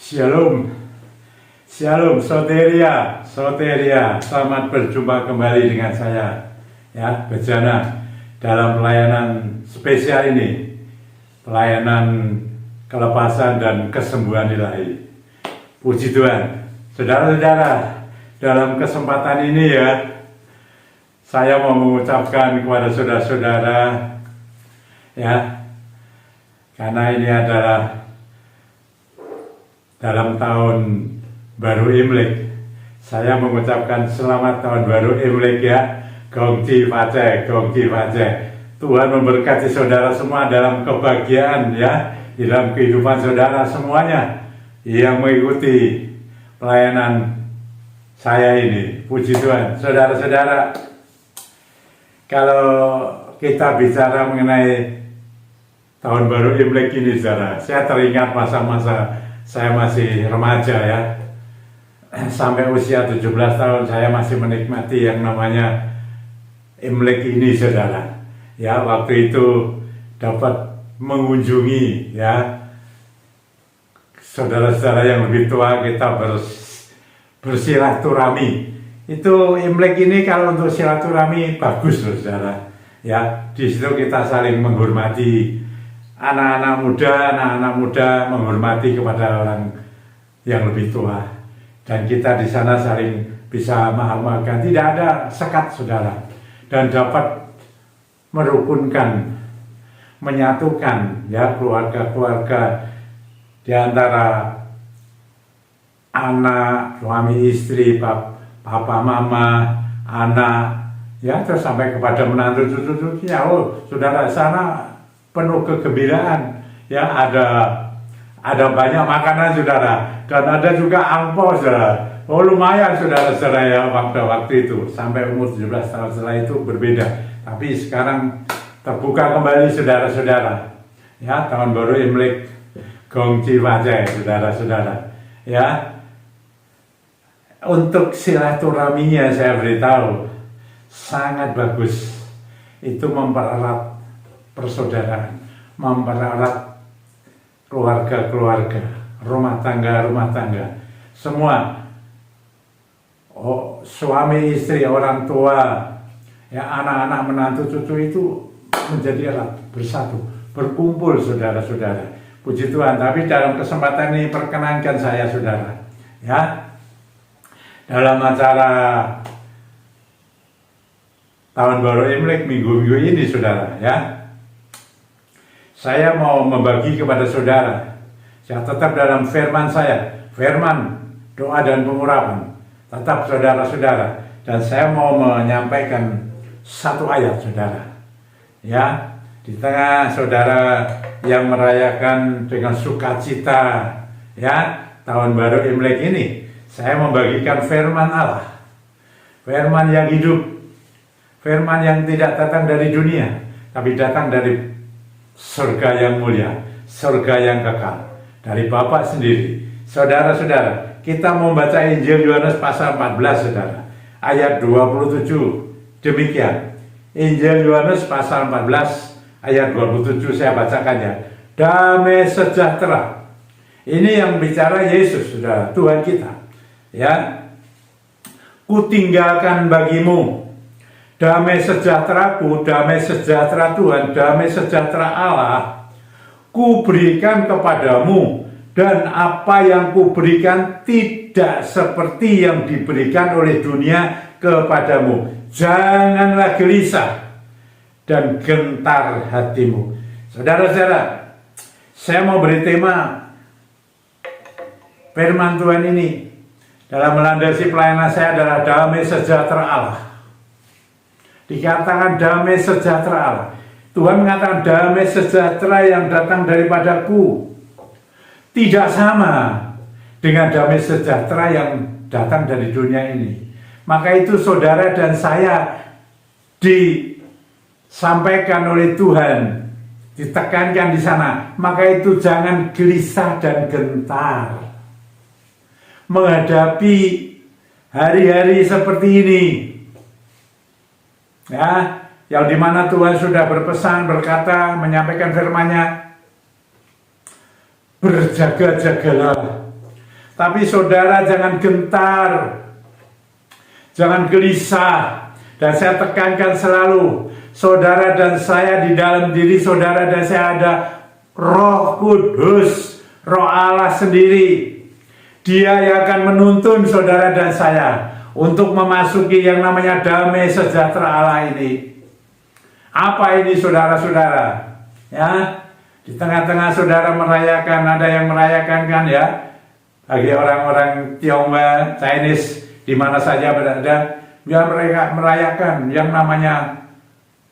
Shalom, Shalom, Soteria, Soteria. Selamat berjumpa kembali dengan saya, ya, Bejana, dalam pelayanan spesial ini, pelayanan kelepasan dan kesembuhan ilahi. Puji Tuhan, saudara-saudara, dalam kesempatan ini ya, saya mau mengucapkan kepada saudara-saudara, ya, karena ini adalah dalam tahun baru Imlek, saya mengucapkan selamat tahun baru Imlek ya. Gongji Faceh, Gongji Faceh. Tuhan memberkati saudara semua dalam kebahagiaan ya, di dalam kehidupan saudara semuanya yang mengikuti pelayanan saya ini. Puji Tuhan, saudara-saudara. Kalau kita bicara mengenai tahun baru Imlek ini, saudara, saya teringat masa-masa saya masih remaja ya, sampai usia 17 tahun saya masih menikmati yang namanya Imlek ini, saudara. Ya, waktu itu dapat mengunjungi ya saudara-saudara yang lebih tua, kita bersilaturahmi. Itu Imlek ini kalau untuk silaturahmi bagus, saudara. Ya, di situ kita saling menghormati. Anak-anak muda menghormati kepada orang yang lebih tua, dan kita di sana saling bisa memaafkan, tidak ada sekat, saudara, dan dapat merukunkan, menyatukan ya keluarga-keluarga di antara anak, suami istri, papa mama, anak ya, terus sampai kepada menantu cucu-cucunya. Oh, saudara, sana penuh kegembiraan ya, ada banyak makanan, saudara, dan ada juga angpau, saudara. Oh, lumayan, saudara-saudara ya, waktu itu sampai umur 17 tahun. Setelah itu berbeda, tapi sekarang terbuka kembali, saudara-saudara ya, tahun baru Imlek Gongji Faceh, saudara-saudara ya. Untuk silaturahminya saya beritahu sangat bagus, itu mempererat persaudaraan, mempererat keluarga-keluarga, rumah tangga, semua, suami istri, orang tua, ya, anak-anak, menantu, cucu itu menjadi erat, bersatu, berkumpul, saudara-saudara. Puji Tuhan. Tapi dalam kesempatan ini perkenankan saya, saudara, ya, dalam acara tahun baru Imlek minggu-minggu ini, saudara, ya, saya mau membagi kepada saudara. Saya tetap dalam firman saya, firman doa dan pengurapan, tetap, saudara-saudara. Dan saya mau menyampaikan satu ayat, saudara, ya, di tengah saudara yang merayakan dengan sukacita ya tahun baru Imlek ini, saya membagikan firman Allah, firman yang hidup, firman yang tidak datang dari dunia, tapi datang dari surga yang mulia, surga yang kekal, dari Bapa sendiri. Saudara-saudara, kita mau baca Injil Yohanes pasal 14, saudara, ayat 27. Demikian, Injil Yohanes pasal 14 ayat 27, saya bacakannya. Damai sejahtera. Ini yang bicara Yesus, saudara, Tuhan kita. Ya, kutinggalkan bagimu damai sejahteraku, damai sejahtera Tuhan, damai sejahtera Allah, kuberikan kepadamu, dan apa yang kuberikan tidak seperti yang diberikan oleh dunia kepadamu. Janganlah gelisah dan gentar hatimu. Saudara-saudara, saya mau beri tema firman Tuhan ini dalam melandasi pelayanan saya adalah damai sejahtera Allah. Dikatakan damai sejahtera Allah. Tuhan mengatakan damai sejahtera yang datang daripadaku tidak sama dengan damai sejahtera yang datang dari dunia ini. Maka itu saudara dan saya disampaikan oleh Tuhan, ditekankan di sana. Maka itu jangan gelisah dan gentar menghadapi hari-hari seperti ini. Ya, yang dimana Tuhan sudah berpesan, berkata, menyampaikan firman-Nya, berjaga-jagalah Tapi saudara jangan gentar, jangan gelisah. Dan saya tekankan selalu, saudara dan saya, di dalam diri saudara dan saya ada Roh Kudus, Roh Allah sendiri. Dia yang akan menuntun saudara dan saya untuk memasuki yang namanya damai sejahtera Allah ini. Apa ini saudara-saudara? Ya, di tengah-tengah saudara merayakan, ada yang merayakan kan ya, bagi orang-orang Tionghoa, Chinese, di mana saja berada, dia mereka merayakan yang namanya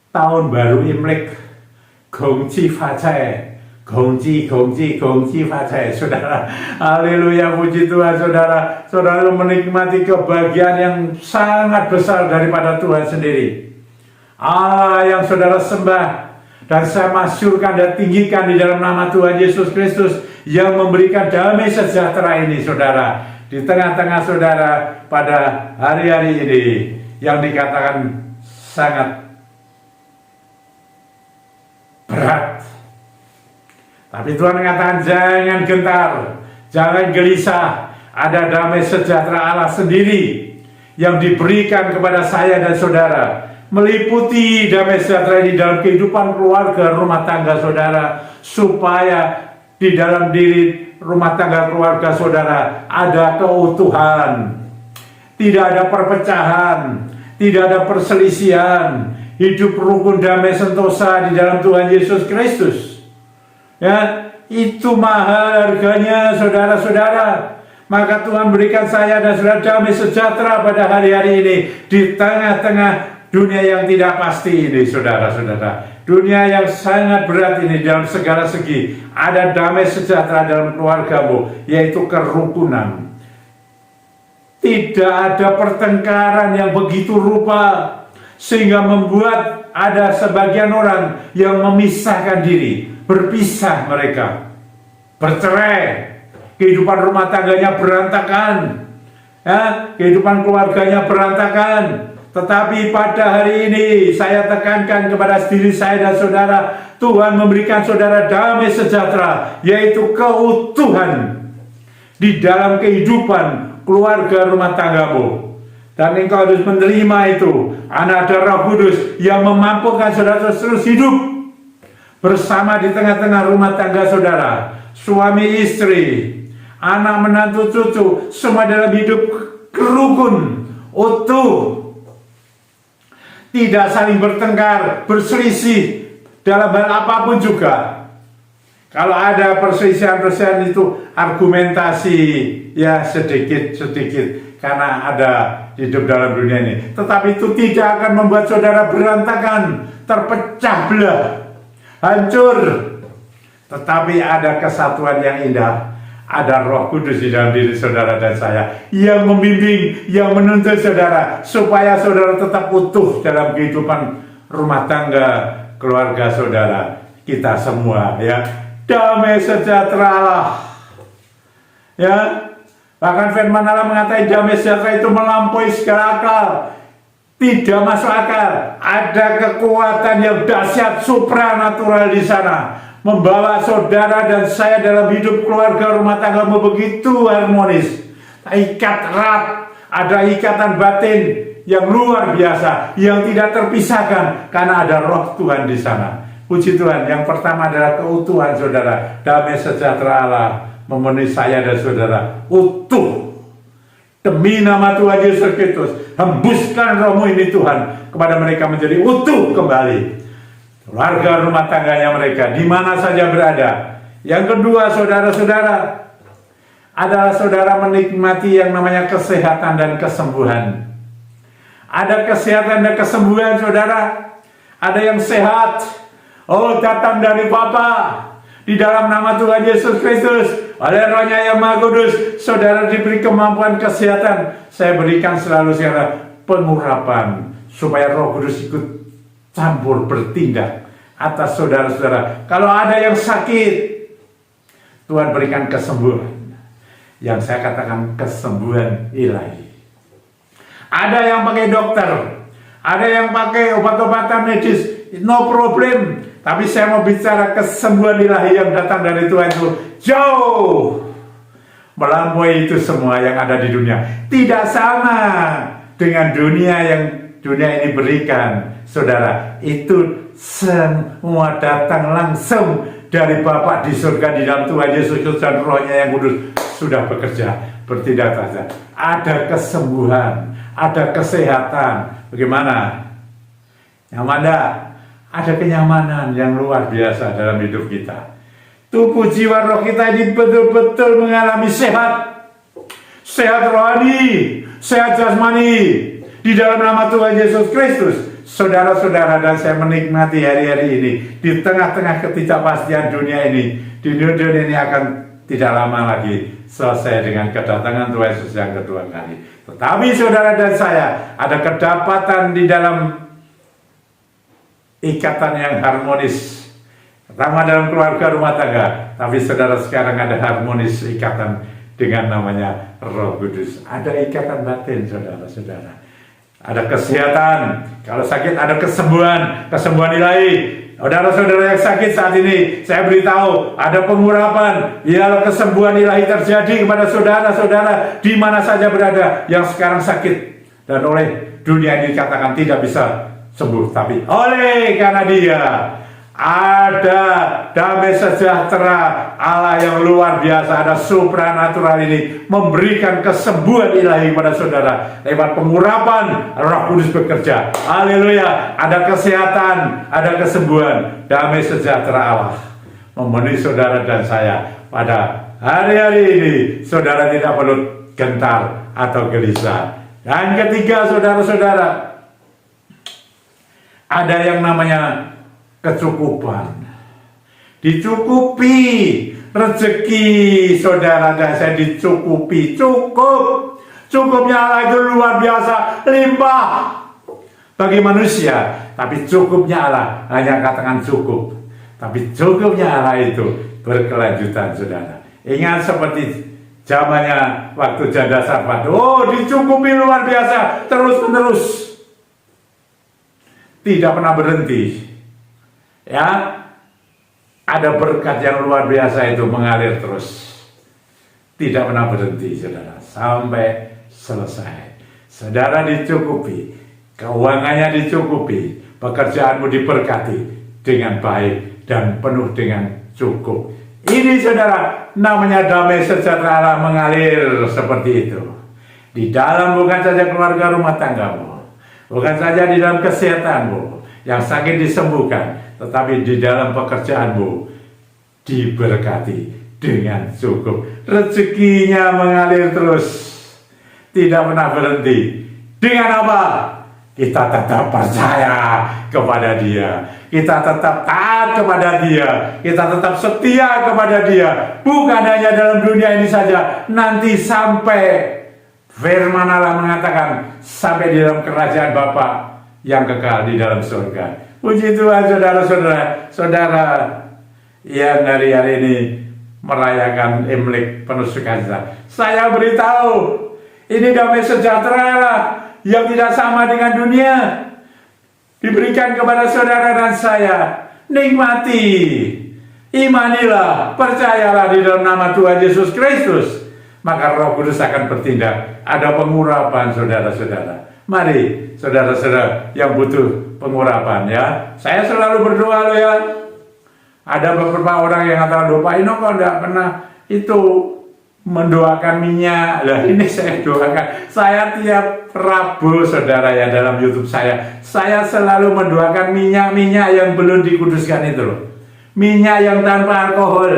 tahun baru Imlek, Gongji Facai, Gongji Facai, saudara. Haleluya, puji Tuhan, saudara. Saudara menikmati kebahagiaan yang sangat besar daripada Tuhan sendiri. Allah yang saudara sembah. Dan saya masyurkan dan tinggikan di dalam nama Tuhan Yesus Kristus yang memberikan damai sejahtera ini, saudara. Di tengah-tengah saudara pada hari-hari ini yang dikatakan sangat berat. Tapi Tuhan mengatakan jangan gentar, jangan gelisah. Ada damai sejahtera Allah sendiri yang diberikan kepada saya dan saudara. Meliputi damai sejahtera di dalam kehidupan keluarga, rumah tangga saudara, supaya di dalam diri rumah tangga keluarga saudara ada keutuhan, tidak ada perpecahan, tidak ada perselisihan, hidup rukun damai sentosa di dalam Tuhan Yesus Kristus. Ya, itu mahal harganya saudara-saudara. Maka Tuhan berikan saya dan saudara damai sejahtera pada hari-hari ini di tengah-tengah dunia yang tidak pasti ini, saudara-saudara. Dunia yang sangat berat ini dalam segala segi. Ada damai sejahtera dalam keluargamu, yaitu kerukunan. Tidak ada pertengkaran yang begitu rupa, sehingga membuat ada sebagian orang yang memisahkan diri, berpisah mereka, bercerai, kehidupan rumah tangganya berantakan, ya, kehidupan keluarganya berantakan. Tetapi pada hari ini saya tekankan kepada diri saya dan saudara, Tuhan memberikan saudara damai sejahtera, yaitu keutuhan di dalam kehidupan keluarga rumah tanggamu. Dan engkau harus menerima itu. Ada Roh Kudus yang memampukan saudara terus hidup bersama di tengah-tengah rumah tangga saudara, suami istri, anak menantu cucu, semua dalam hidup rukun, utuh. Tidak saling bertengkar, berselisih dalam hal apapun juga. Kalau ada perselisihan itu argumentasi ya sedikit karena ada hidup dalam dunia ini. Tetapi itu tidak akan membuat saudara berantakan, terpecah belah, hancur. Tetapi ada kesatuan yang indah. Ada Roh Kudus di dalam diri saudara dan saya yang membimbing, yang menuntun saudara supaya saudara tetap utuh dalam kehidupan rumah tangga, keluarga saudara, kita semua ya. Damai sejahtera Allah. Ya. Bahkan firman Allah mengatakan damai sejahtera itu melampaui segala akal. Tidak masuk akal. Ada kekuatan yang dahsyat supranatural di sana, membawa saudara dan saya dalam hidup keluarga rumah tanggamu begitu harmonis. Ikat erat, ada ikatan batin yang luar biasa, yang tidak terpisahkan karena ada Roh Tuhan di sana. Puji Tuhan. Yang pertama adalah keutuhan saudara, damai sejahtera Allah memenuhi saya dan saudara utuh. Demi nama Tuhan Yesus Kristus, hembuskan Roh-Mu ini Tuhan kepada mereka menjadi utuh kembali. Keluarga rumah tangganya mereka, di mana saja berada. Yang kedua, saudara-saudara, adalah saudara menikmati yang namanya kesehatan dan kesembuhan. Ada kesehatan dan kesembuhan, saudara. Ada yang sehat. Oh, datang dari Bapa. Di dalam nama Tuhan Yesus Kristus, oleh Roh-Nya yang Maha Kudus, saudara diberi kemampuan kesehatan. Saya berikan selalu secara pengurapan, supaya Roh Kudus ikut campur bertindak atas saudara-saudara. Kalau ada yang sakit, Tuhan berikan kesembuhan. Yang saya katakan kesembuhan ilahi. Ada yang pakai dokter, ada yang pakai obat-obatan medis, no problem. Tapi saya mau bicara kesembuhan ilahi yang datang dari Tuhan itu jauh melampaui itu semua yang ada di dunia. Tidak sama dengan dunia ini berikan, saudara. Itu semua datang langsung dari Bapa di surga di dalam Tuhan Yesus Kristus dan Roh-Nya yang kudus sudah bekerja, bertindak saja. Ada kesembuhan, ada kesehatan. Bagaimana? Nyaman enggak? Ada kenyamanan yang luar biasa dalam hidup kita. Tubuh, jiwa, roh kita ini betul-betul mengalami sehat. Sehat rohani, sehat jasmani. Di dalam nama Tuhan Yesus Kristus. Saudara-saudara, dan saya menikmati hari-hari ini. Di tengah-tengah ketidakpastian dunia ini. Di dunia ini akan tidak lama lagi selesai dengan kedatangan Tuhan Yesus yang kedua kali. Tetapi saudara dan saya, ada kedapatan di dalam ikatan yang harmonis. Pertama dalam keluarga rumah tangga, tapi saudara sekarang ada harmonis ikatan dengan namanya Roh Kudus. Ada ikatan batin, saudara-saudara. Ada kesehatan, kalau sakit ada kesembuhan ilahi. Saudara-saudara yang sakit saat ini, saya beritahu, ada pengurapan, ialah kesembuhan ilahi terjadi kepada saudara-saudara di mana saja berada yang sekarang sakit. Dan oleh dunia ini dikatakan tidak bisa sembuh, tapi oleh karena Dia ada damai sejahtera Allah yang luar biasa, ada supranatural ini memberikan kesembuhan ilahi pada saudara lewat pengurapan Roh Kudus bekerja. Haleluya, ada kesehatan, ada kesembuhan, damai sejahtera Allah memenuhi saudara dan saya pada hari-hari ini. Saudara tidak perlu gentar atau gelisah. Dan ketiga, saudara-saudara, ada yang namanya kecukupan. Dicukupi rezeki saudara dan saya, dicukupi, cukup. Cukupnya Allah itu luar biasa, limpah bagi manusia. Tapi cukupnya Allah hanya katakan cukup. Tapi cukupnya Allah itu berkelanjutan, saudara. Ingat seperti zamannya waktu janda Sarfat. Oh, dicukupi luar biasa, terus-menerus, tidak pernah berhenti. Ya, ada berkat yang luar biasa itu mengalir terus, tidak pernah berhenti, saudara, sampai selesai. Saudara dicukupi, keuangannya dicukupi, pekerjaanmu diberkati dengan baik dan penuh dengan cukup. Ini, saudara, namanya damai sejahtera Allah mengalir seperti itu. Di dalam bukan saja keluarga rumah tanggamu, bukan saja di dalam kesehatanmu, yang sakit disembuhkan, tetapi di dalam pekerjaanmu diberkati dengan cukup. Rezekinya mengalir terus, tidak pernah berhenti. Dengan apa? Kita tetap percaya kepada Dia, kita tetap taat kepada Dia, kita tetap setia kepada Dia. Bukan hanya dalam dunia ini saja, nanti sampai firman Allah mengatakan sampai di dalam kerajaan Bapa yang kekal di dalam surga. Puji Tuhan, saudara-saudara, saudara yang hari-hari ini merayakan Imlek penuh sukacita. Saya beritahu, ini damai sejahtera yang tidak sama dengan dunia diberikan kepada saudara dan saya. Nikmati, imanilah, percayalah di dalam nama Tuhan Yesus Kristus, maka Roh Kudus akan bertindak. Ada pengurapan, saudara-saudara. Mari, saudara-saudara yang butuh pengurapan, ya. Saya selalu berdoa loh, ya. Ada beberapa orang yang kata, Pak Ino kok tidak pernah itu mendoakan minyak. Lah, ini saya doakan. Saya tiap Rabu, saudara, ya, dalam YouTube saya selalu mendoakan minyak-minyak yang belum dikuduskan itu loh. Minyak yang tanpa alkohol.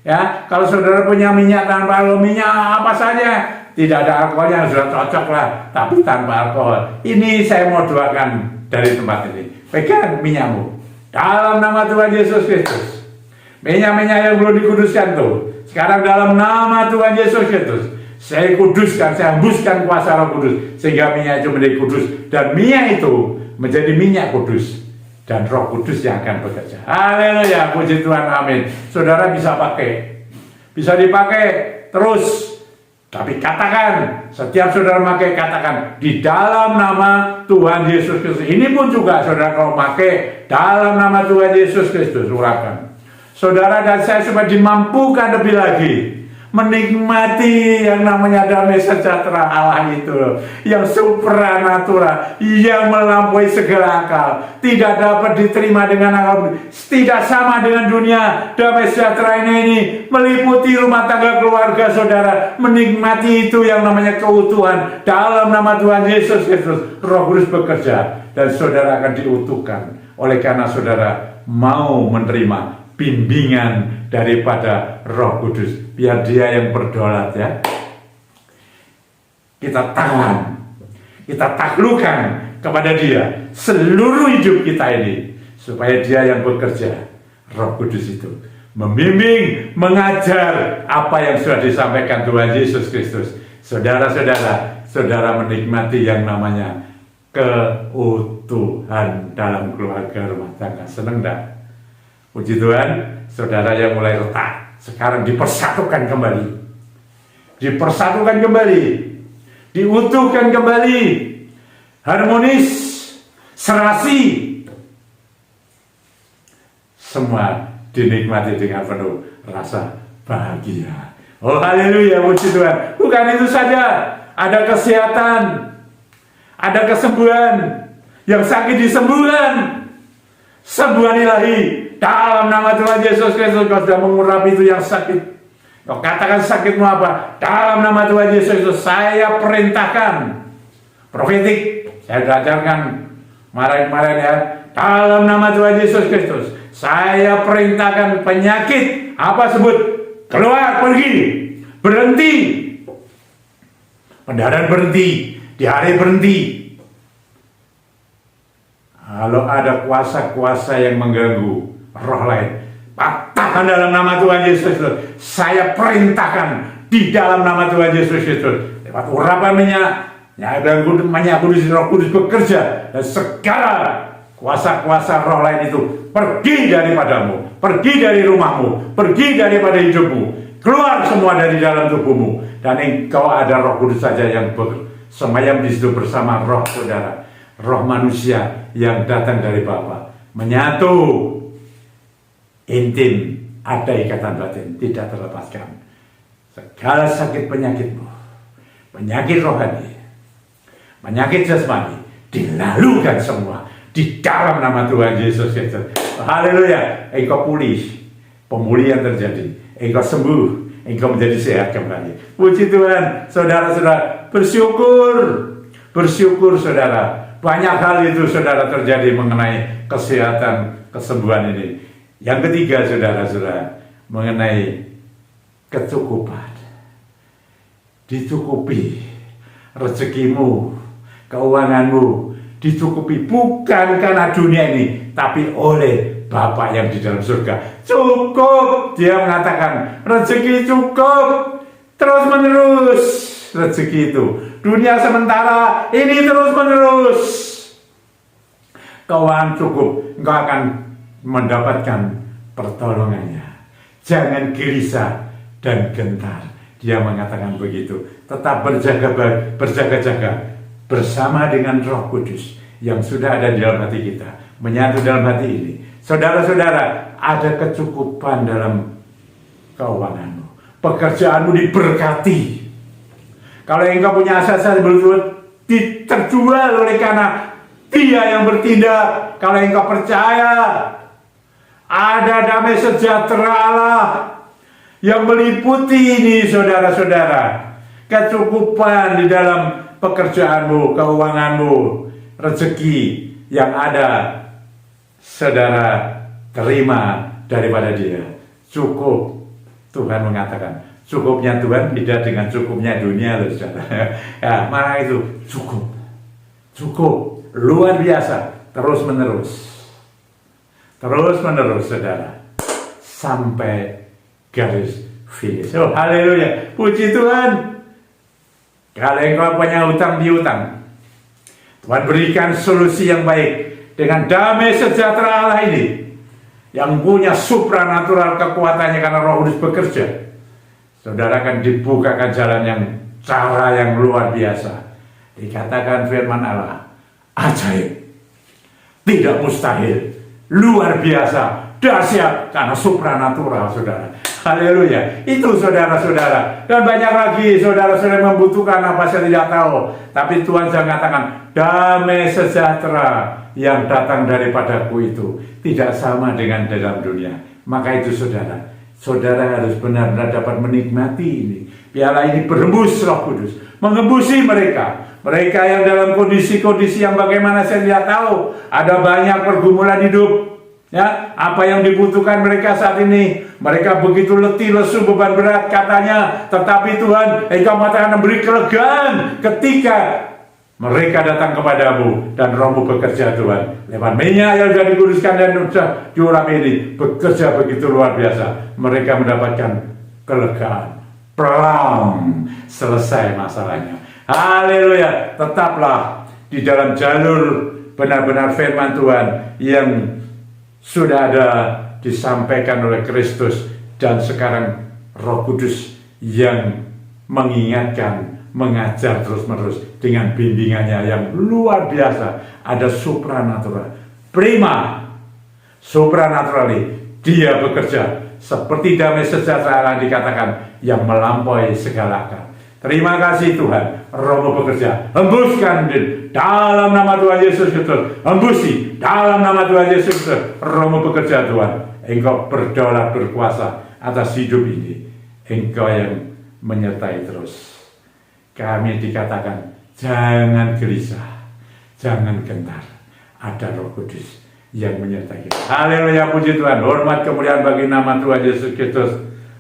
Ya, kalau saudara punya minyak tanpa alkohol, minyak apa saja, tidak ada alkoholnya sudah cocok lah, tapi tanpa alkohol. Ini saya mau doakan dari tempat ini. Pegang minyakmu dalam nama Tuhan Yesus Kristus. Minyak-minyak yang belum dikuduskan tuh, sekarang dalam nama Tuhan Yesus Kristus, saya kuduskan, saya hembuskan kuasa Roh Kudus, sehingga minyak itu menjadi kudus, dan minyak itu menjadi minyak kudus, dan Roh Kudus yang akan bekerja. Haleluya, puji Tuhan, amin. Saudara bisa pakai, bisa dipakai terus. Tapi katakan, setiap saudara pakai, katakan di dalam nama Tuhan Yesus Kristus. Ini pun juga saudara kalau pakai dalam nama Tuhan Yesus Kristus, urakan. Saudara dan saya supaya dimampukan lebih lagi menikmati yang namanya damai sejahtera Allah itu, yang supranatural, yang melampaui segala akal, tidak dapat diterima dengan akal, tidak sama dengan dunia. Damai sejahtera ini meliputi rumah tangga, keluarga, saudara. Menikmati itu yang namanya keutuhan dalam nama Tuhan Yesus Kristus. Roh Kudus bekerja dan saudara akan diutuhkan oleh karena saudara mau menerima bimbingan daripada Roh Kudus. Biar dia yang berdaulat ya. Kita tahan, kita taklukkan kepada dia seluruh hidup kita ini, supaya dia yang bekerja. Roh Kudus itu membimbing, mengajar apa yang sudah disampaikan Tuhan Yesus Kristus. Saudara-saudara, saudara menikmati yang namanya keutuhan dalam keluarga rumah tangga. Senang tak? Puji Tuhan, saudara yang mulai retak sekarang dipersatukan kembali, dipersatukan kembali, diutuhkan kembali, harmonis, serasi, semua dinikmati dengan penuh rasa bahagia. Oh haleluya, puji Tuhan. Bukan itu saja, ada kesehatan, ada kesembuhan, yang sakit disembuhkan, sembuhan ilahi dalam nama Tuhan Yesus Kristus. Kau sudah mengurapi itu yang sakit, kau katakan sakitmu apa, dalam nama Tuhan Yesus Kristus saya perintahkan. Profetik saya sudah ajarkan kemarin ya, dalam nama Tuhan Yesus Kristus saya perintahkan penyakit apa sebut keluar, pergi, berhenti, pendarahan berhenti, diare berhenti. Kalau ada kuasa-kuasa yang mengganggu roh lain, patahkan dalam nama Tuhan Yesus Kristus. Saya perintahkan di dalam nama Tuhan Yesus Kristus, lewat urapan minyak kudus, Roh Kudus bekerja, dan segala kuasa-kuasa roh lain itu pergi daripadamu, pergi dari rumahmu, pergi daripada hidupmu, keluar semua dari dalam tubuhmu. Dan engkau ada Roh Kudus saja yang bersemayam di situ bersama roh saudara, roh manusia yang datang dari Bapa, menyatu intim, ada ikatan batin, tidak terlepaskan. Segala sakit penyakitmu, penyakit rohani, penyakit jasmani, dilalukan semua di dalam nama Tuhan Yesus Kristus. Haleluya, engkau pulih, pemulihan terjadi, engkau sembuh, engkau menjadi sehat kembali. Puji Tuhan, saudara-saudara, bersyukur saudara. Banyak hal itu saudara terjadi mengenai kesehatan, kesembuhan ini. Yang ketiga saudara-saudara, mengenai kecukupan. Dicukupi rezekimu, keuanganmu, dicukupi bukan karena dunia ini, tapi oleh Bapa yang di dalam surga. Cukup, dia mengatakan rezeki cukup, terus menerus rezeki itu. Dunia sementara, ini terus menerus. Keuangan cukup, engkau akan mendapatkan pertolongannya. Jangan gelisah dan gentar. Dia mengatakan begitu. Tetap berjaga-jaga bersama dengan Roh Kudus yang sudah ada di dalam hati kita, menyatu dalam hati ini. Saudara-saudara, ada kecukupan dalam keuanganmu, pekerjaanmu diberkati. Kalau engkau punya aset-aset terjual oleh karena Dia yang bertindak. Kalau engkau percaya, ada damai sejahtera Allah yang meliputi ini saudara-saudara. Kecukupan di dalam pekerjaanmu, keuanganmu, rezeki yang ada, saudara terima daripada Dia. Cukup. Tuhan mengatakan, cukupnya Tuhan beda dengan cukupnya dunia loh saudara. Ya, mana itu cukup. Cukup, luar biasa, terus menerus saudara, sampai garis finish. Oh haleluya, puji Tuhan. Kalau engkau punya hutang piutang, Tuhan berikan solusi yang baik dengan damai sejahtera Allah ini, yang punya supranatural kekuatannya karena Roh Kudus bekerja. Saudara akan dibukakan jalan yang cara yang luar biasa. Dikatakan firman Allah, ajaib, tidak mustahil, luar biasa, dahsyat karena supranatural saudara. Haleluya. Itu saudara-saudara. Dan banyak lagi saudara-saudara yang membutuhkan apa saya tidak tahu. Tapi Tuhan saya mengatakan, damai sejahtera yang datang daripadaku itu tidak sama dengan dalam dunia. Maka itu saudara harus benar-benar dapat menikmati ini. Piala ini berembus Roh Kudus, mengembusi mereka. Mereka yang dalam kondisi-kondisi yang bagaimana saya tidak tahu. Ada banyak pergumulan hidup. Ya, apa yang dibutuhkan mereka saat ini? Mereka begitu letih, lesu, beban berat katanya. Tetapi Tuhan, Engkau mengatakan memberi kelegaan ketika mereka datang kepadamu dan Rohmu bekerja Tuhan. Lewat minyak yang sudah dikuduskan dan sudah diurap ini bekerja begitu luar biasa. Mereka mendapatkan kelegaan. Plong, selesai masalahnya. Haleluya. Tetaplah di dalam jalur benar-benar firman Tuhan yang sudah ada disampaikan oleh Kristus, dan sekarang Roh Kudus yang mengingatkan, mengajar terus-menerus dengan bimbingannya yang luar biasa. Ada supranatural, prima, supranaturali. Dia bekerja seperti damai sejahtera dikatakan yang melampaui segala akal. Terima kasih Tuhan, Roh-Mu bekerja. Hembuskan dalam nama Tuhan Yesus Kristus. Hembusi dalam nama Tuhan Yesus Kristus. Roh-Mu bekerja Tuhan. Engkau berdaulat berkuasa atas hidup ini. Engkau yang menyertai terus. Kami dikatakan, jangan gelisah, jangan gentar. Ada Roh Kudus yang menyertai kita. Haleluya, puji Tuhan. Hormat kemuliaan bagi nama Tuhan Yesus Kristus.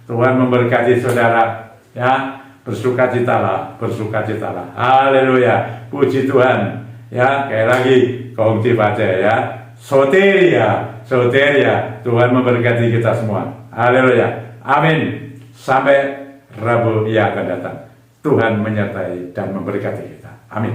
Tuhan memberkati saudara. Ya, bersukacitalah, bersukacitalah. Haleluya, puji Tuhan. Ya, kayak lagi kongsi baca ya. Soteria, soteria. Tuhan memberkati kita semua. Haleluya. Amin. Sampai Rabu yang akan datang. Tuhan menyertai dan memberkati kita. Amin.